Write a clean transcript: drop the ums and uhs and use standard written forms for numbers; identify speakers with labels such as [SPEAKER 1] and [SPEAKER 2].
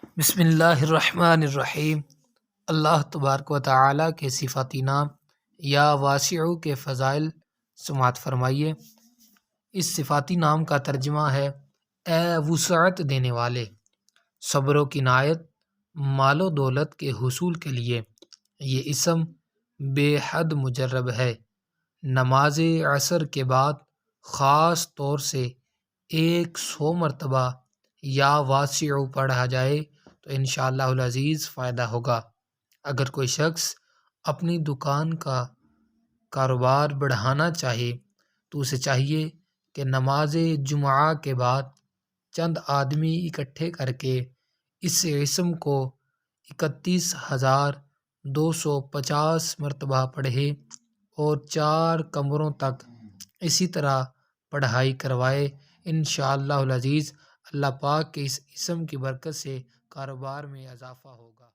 [SPEAKER 1] بسم اللہ الرحمن الرحیم۔ اللہ تبارک و تعالیٰ کے صفاتی نام یا واسع کے فضائل سماعت فرمائیے۔ اس صفاتی نام کا ترجمہ ہے اے وسعت دینے والے، صبر و کنایت، مال و دولت کے حصول کے لیے۔ یہ اسم بے حد مجرب ہے۔ نماز عصر کے بعد خاص طور سے 100 مرتبہ یا واسع پڑھا جائے تو انشاءاللہ العزیز فائدہ ہوگا۔ اگر کوئی شخص اپنی دکان کا کاروبار بڑھانا چاہے تو اسے چاہیے کہ نماز جمعہ کے بعد چند آدمی اکٹھے کر کے اس اسم کو 31,250 مرتبہ پڑھے اور 4 کمروں تک اسی طرح پڑھائی کروائے۔ انشاءاللہ العزیز اللہ پاک کے اس اسم کی برکت سے کاروبار میں اضافہ ہوگا۔